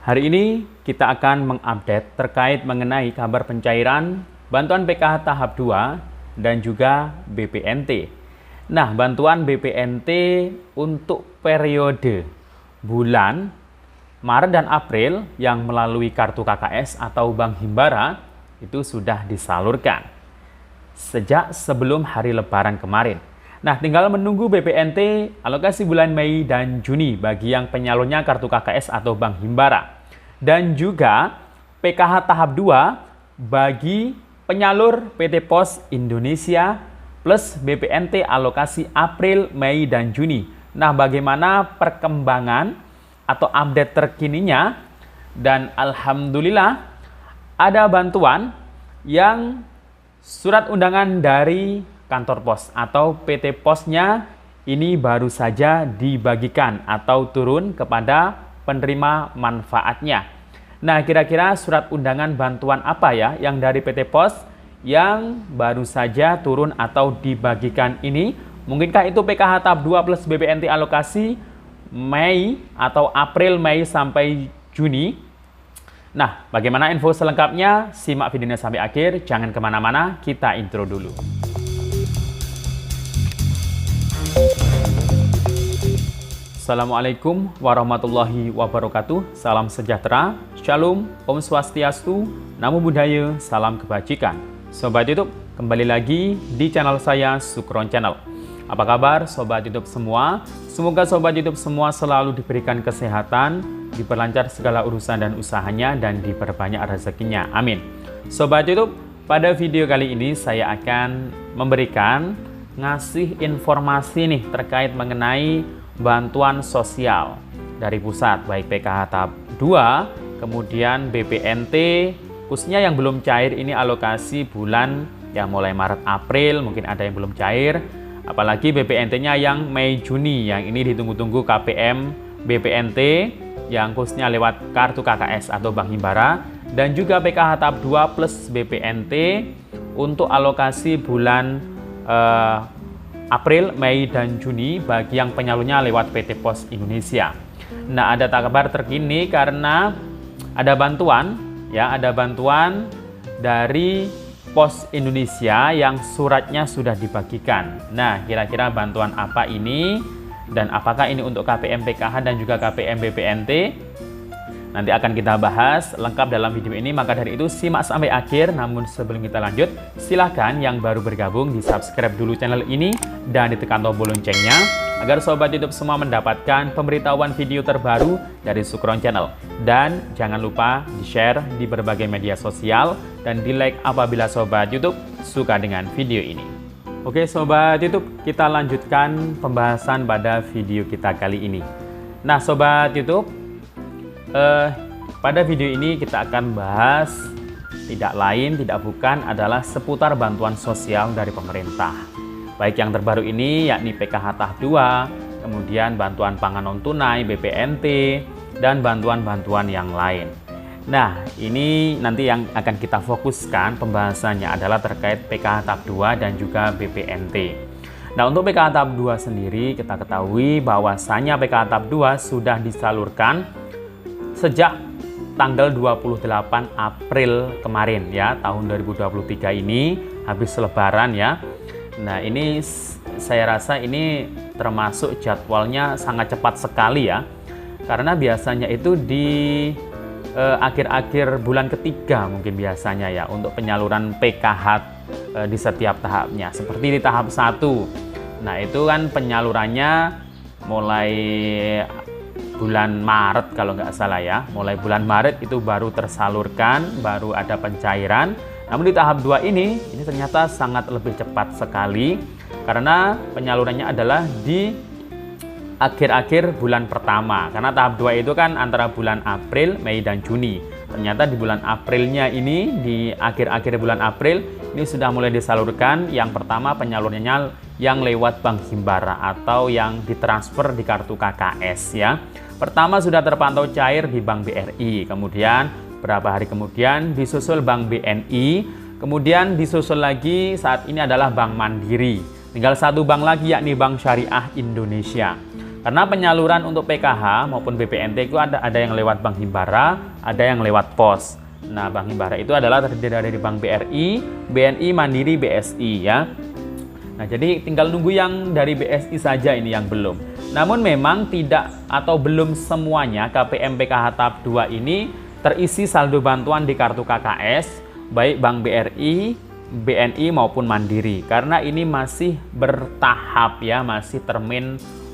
Hari ini kita akan mengupdate terkait mengenai kabar pencairan bantuan PKH tahap 2 dan juga BPNT. Nah, bantuan BPNT untuk periode bulan Maret dan April yang melalui kartu KKS atau Bank Himbara itu sudah disalurkan sejak sebelum hari Lebaran kemarin. Nah, tinggal menunggu BPNT alokasi bulan Mei dan Juni bagi yang penyalurnya kartu KKS atau Bank Himbara. Dan juga PKH tahap 2 bagi penyalur PT Pos Indonesia plus BPNT alokasi April, Mei, dan Juni. Nah, bagaimana perkembangan atau update terkininya? Dan alhamdulillah ada bantuan yang surat undangan dari kantor pos atau PT Posnya ini baru saja dibagikan atau turun kepada penerima manfaatnya. Nah, kira-kira surat undangan bantuan apa ya yang dari PT Pos yang baru saja turun atau dibagikan ini? Mungkinkah itu PKH tahap 2 plus BPNT alokasi Mei atau April, Mei sampai Juni? Nah, bagaimana info selengkapnya? Simak videonya sampai akhir, jangan kemana-mana, kita intro dulu. Assalamualaikum warahmatullahi wabarakatuh. Salam sejahtera, shalom, om swastiastu, namo buddhaya, salam kebajikan. Sobat YouTube, kembali lagi di channel saya, Sukron Channel. Apa kabar Sobat YouTube semua? Semoga Sobat YouTube semua selalu diberikan kesehatan, diperlancar segala urusan dan usahanya, dan diperbanyak rezekinya. Amin. Sobat YouTube, pada video kali ini saya akan memberikan ngasih informasi nih terkait mengenai bantuan sosial dari pusat, baik PKH tahap 2, kemudian BPNT, khususnya yang belum cair ini alokasi bulan yang mulai Maret April, mungkin ada yang belum cair, apalagi BPNT-nya yang Mei Juni, yang ini ditunggu-tunggu KPM BPNT yang khususnya lewat kartu KKS atau Bank Himbara, dan juga PKH tahap 2 plus BPNT untuk alokasi bulan April, Mei, dan Juni bagi yang penyalurnya lewat PT Pos Indonesia. Nah, ada kabar terkini karena ada bantuan dari Pos Indonesia yang suratnya sudah dibagikan. Nah, kira-kira bantuan apa ini dan apakah ini untuk KPM PKH dan juga KPM BPNT? Nanti akan kita bahas lengkap dalam video ini, maka dari itu simak sampai akhir. Namun sebelum kita lanjut, silahkan yang baru bergabung di subscribe dulu channel ini dan ditekan tombol loncengnya agar Sobat YouTube semua mendapatkan pemberitahuan video terbaru dari Sukron Channel. Dan jangan lupa di-share di berbagai media sosial dan di-like apabila Sobat YouTube suka dengan video ini. Oke Sobat YouTube, kita lanjutkan pembahasan pada video kita kali ini. Nah Sobat YouTube, pada video ini kita akan bahas tidak lain tidak bukan adalah seputar bantuan sosial dari pemerintah. Baik yang terbaru ini yakni PKH tahap 2, kemudian bantuan pangan non tunai BPNT, dan bantuan-bantuan yang lain. Nah, ini nanti yang akan kita fokuskan pembahasannya adalah terkait PKH tahap 2 dan juga BPNT. Nah, untuk PKH tahap 2 sendiri kita ketahui bahwasanya PKH tahap 2 sudah disalurkan sejak tanggal 28 April kemarin ya, tahun 2023 ini habis lebaran ya. Nah, ini saya rasa ini termasuk jadwalnya sangat cepat sekali ya. Karena biasanya itu di akhir-akhir bulan ketiga mungkin biasanya ya untuk penyaluran PKH di setiap tahapnya. Seperti di tahap 1. Nah, itu kan penyalurannya mulai bulan Maret kalau nggak salah ya. Mulai bulan Maret itu baru tersalurkan, baru ada pencairan. Namun di tahap 2 ini ternyata sangat lebih cepat sekali karena penyalurannya adalah di akhir-akhir bulan pertama. Karena tahap 2 itu kan antara bulan April, Mei, dan Juni. Ternyata di bulan Aprilnya ini, di akhir-akhir bulan April ini sudah mulai disalurkan. Yang pertama penyalurnya yang lewat Bank Himbara atau yang ditransfer di kartu KKS ya. Pertama sudah terpantau cair di Bank BRI, kemudian beberapa hari kemudian disusul Bank BNI, kemudian disusul lagi saat ini adalah Bank Mandiri. Tinggal satu bank lagi yakni Bank Syariah Indonesia. Karena penyaluran untuk PKH maupun BPNT itu ada yang lewat Bank Himbara, ada yang lewat pos. Nah, Bank Himbara itu adalah terdiri dari Bank BRI, BNI, Mandiri, BSI ya. Nah, jadi tinggal nunggu yang dari BSI saja ini yang belum. Namun memang tidak atau belum semuanya KPM PKH tahap 2 ini terisi saldo bantuan di kartu KKS, baik Bank BRI, BNI maupun Mandiri. Karena ini masih bertahap ya, masih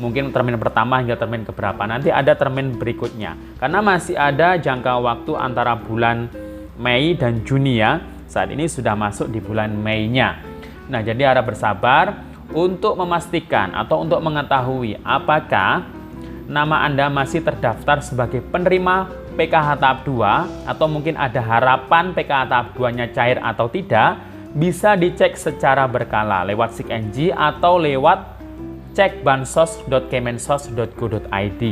mungkin termin pertama hingga termin keberapa. Nanti ada termin berikutnya. Karena masih ada jangka waktu antara bulan Mei dan Juni ya. Saat ini sudah masuk di bulan Mei-nya. Nah, jadi harap bersabar untuk memastikan atau untuk mengetahui apakah nama Anda masih terdaftar sebagai penerima PKH tahap 2 atau mungkin ada harapan PKH tahap 2-nya cair atau tidak, bisa dicek secara berkala lewat SIKNJ atau lewat cek bansos.kemensos.go.id.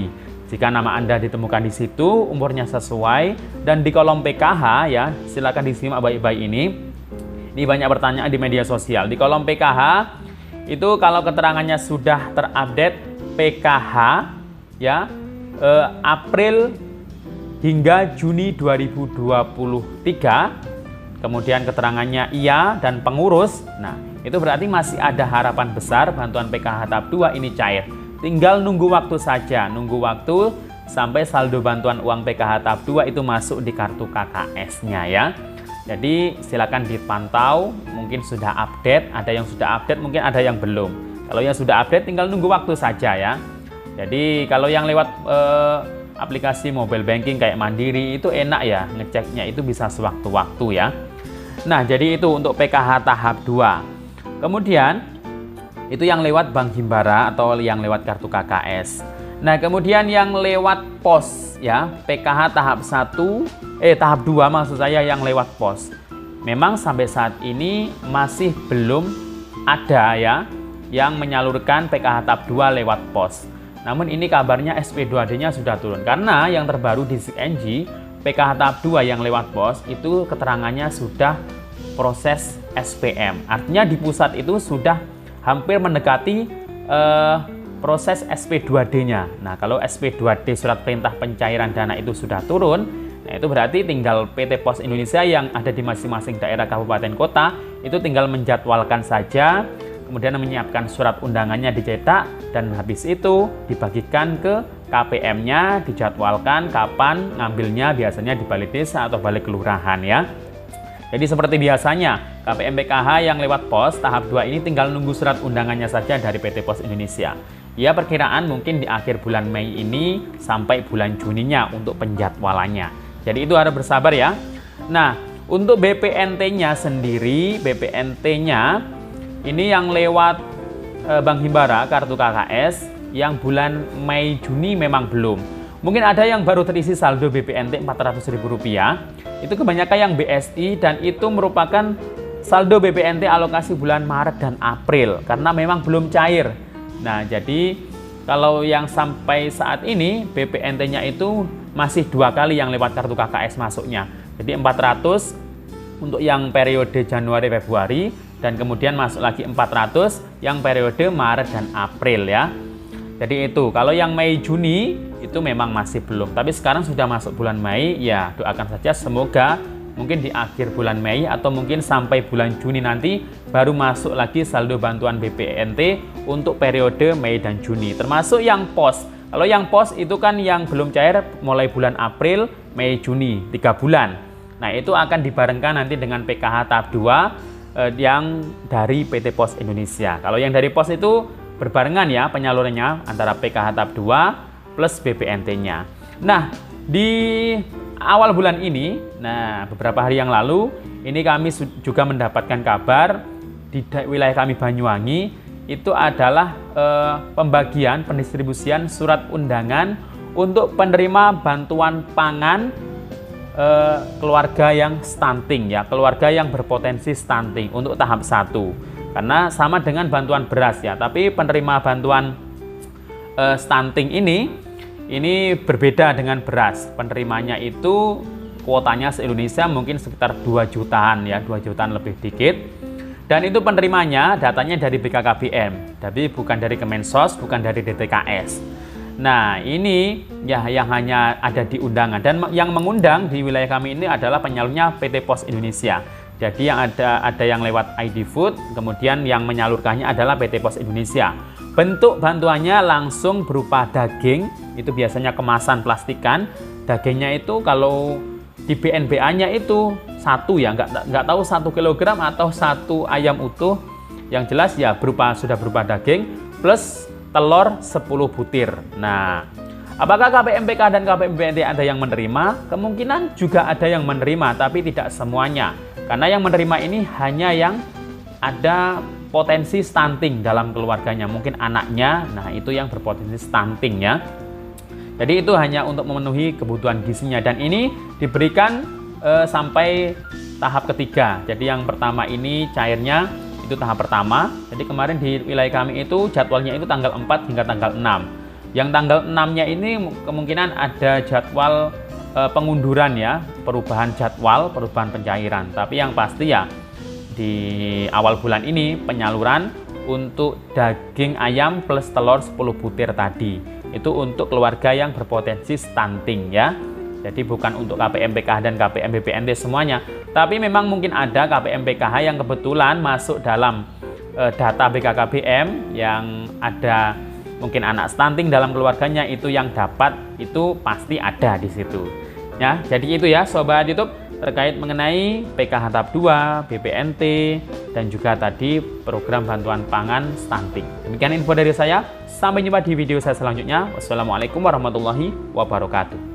Jika nama Anda ditemukan di situ, umurnya sesuai, dan di kolom PKH ya, silakan disimak baik-baik ini. Ini banyak pertanyaan di media sosial. Di kolom PKH, itu kalau keterangannya sudah terupdate PKH ya, April hingga Juni 2023, kemudian keterangannya iya dan pengurus, nah itu berarti masih ada harapan besar bantuan PKH tahap 2 ini cair. Tinggal nunggu waktu saja, nunggu waktu sampai saldo bantuan uang PKH tahap 2 itu masuk di kartu KKS-nya ya. Jadi silakan dipantau, mungkin sudah update, ada yang sudah update, mungkin ada yang belum. Kalau yang sudah update tinggal nunggu waktu saja ya. Jadi kalau yang lewat aplikasi mobile banking kayak Mandiri itu enak ya, ngeceknya itu bisa sewaktu-waktu ya. Nah, jadi itu untuk PKH tahap 2. Kemudian itu yang lewat Bank Himbara atau yang lewat kartu KKS. Nah, kemudian yang lewat pos ya, PKH tahap 1 tahap 2 maksud saya yang lewat pos. Memang sampai saat ini masih belum ada ya yang menyalurkan PKH tahap 2 lewat pos. Namun ini kabarnya SP2D-nya sudah turun karena yang terbaru di SIKNJ PKH tahap 2 yang lewat pos itu keterangannya sudah proses SPM. Artinya di pusat itu sudah hampir mendekati proses SP2D-nya. Nah, kalau SP2D surat perintah pencairan dana itu sudah turun, nah itu berarti tinggal PT Pos Indonesia yang ada di masing-masing daerah kabupaten kota itu tinggal menjadwalkan saja, kemudian menyiapkan surat undangannya dicetak, dan habis itu dibagikan ke KPM-nya, dijadwalkan kapan ngambilnya, biasanya di balai desa atau balai kelurahan ya. Jadi seperti biasanya, KPM PKH yang lewat pos tahap 2 ini tinggal nunggu surat undangannya saja dari PT Pos Indonesia. Ya, perkiraan mungkin di akhir bulan Mei ini sampai bulan Juninya untuk penjadwalannya. Jadi itu harus bersabar ya. Nah, untuk BPNT-nya sendiri, BPNT-nya ini yang lewat Bank Himbara, kartu KKS, yang bulan Mei Juni memang belum. Mungkin ada yang baru terisi saldo BPNT Rp400.000. Itu kebanyakan yang BSI dan itu merupakan saldo BPNT alokasi bulan Maret dan April karena memang belum cair. Nah, jadi kalau yang sampai saat ini BPNT-nya itu masih 2 kali yang lewat kartu KKS masuknya. Jadi 400 untuk yang periode Januari Februari dan kemudian masuk lagi 400 yang periode Maret dan April ya. Jadi itu, kalau yang Mei Juni itu memang masih belum. Tapi sekarang sudah masuk bulan Mei, ya doakan saja semoga mungkin di akhir bulan Mei atau mungkin sampai bulan Juni nanti baru masuk lagi saldo bantuan BPNT untuk periode Mei dan Juni. Termasuk yang pos. Kalau yang pos itu kan yang belum cair mulai bulan April, Mei, Juni, 3 bulan. Nah, itu akan dibarengkan nanti dengan PKH tahap 2 yang dari PT Pos Indonesia. Kalau yang dari pos itu berbarengan ya penyalurannya antara PKH tahap 2 plus BPNT-nya. Nah, di awal bulan ini, nah beberapa hari yang lalu, ini kami juga mendapatkan kabar di wilayah kami Banyuwangi, itu adalah pembagian, pendistribusian surat undangan untuk penerima bantuan pangan keluarga yang stunting ya, keluarga yang berpotensi stunting untuk tahap 1. Karena sama dengan bantuan beras ya, tapi penerima bantuan stunting ini berbeda dengan beras. Penerimanya itu kuotanya se-Indonesia mungkin sekitar 2 jutaan ya, 2 jutaan lebih dikit. Dan itu penerimanya datanya dari BKKBN, tapi bukan dari Kemensos, bukan dari DTKS. Nah, ini ya yang hanya ada di undangan, dan yang mengundang di wilayah kami ini adalah penyalurnya PT Pos Indonesia. Jadi yang ada yang lewat ID Food, kemudian yang menyalurkannya adalah PT Pos Indonesia. Bentuk bantuannya langsung berupa daging, itu biasanya kemasan plastikan. Dagingnya itu kalau di BNBA-nya itu satu ya, nggak tahu 1 kilogram atau 1 ayam utuh. Yang jelas ya sudah berupa daging plus telur 10 butir. Nah, apakah KPMPK dan KPMBNT ada yang menerima? Kemungkinan juga ada yang menerima, tapi tidak semuanya. Karena yang menerima ini hanya yang ada potensi stunting dalam keluarganya, mungkin anaknya, nah itu yang berpotensi stunting ya. Jadi itu hanya untuk memenuhi kebutuhan gizinya, dan ini diberikan sampai tahap ketiga. Jadi yang pertama ini cairnya itu tahap pertama. Jadi kemarin di wilayah kami itu jadwalnya itu tanggal 4 hingga tanggal 6. Yang tanggal 6-nya ini kemungkinan ada jadwal pengunduran ya, perubahan jadwal, perubahan pencairan. Tapi yang pasti ya di awal bulan ini penyaluran untuk daging ayam plus telur 10 butir tadi. Itu untuk keluarga yang berpotensi stunting ya. Jadi bukan untuk KPMPK dan KPMBPNT semuanya. Tapi memang mungkin ada KPMPKH yang kebetulan masuk dalam data BKKBM yang ada mungkin anak stunting dalam keluarganya, itu yang dapat, itu pasti ada di situ. Ya, jadi itu ya Sobat YouTube terkait mengenai PKH tahap 2, BPNT, dan juga tadi program bantuan pangan stunting. Demikian info dari saya. Sampai jumpa di video saya selanjutnya. Wassalamualaikum warahmatullahi wabarakatuh.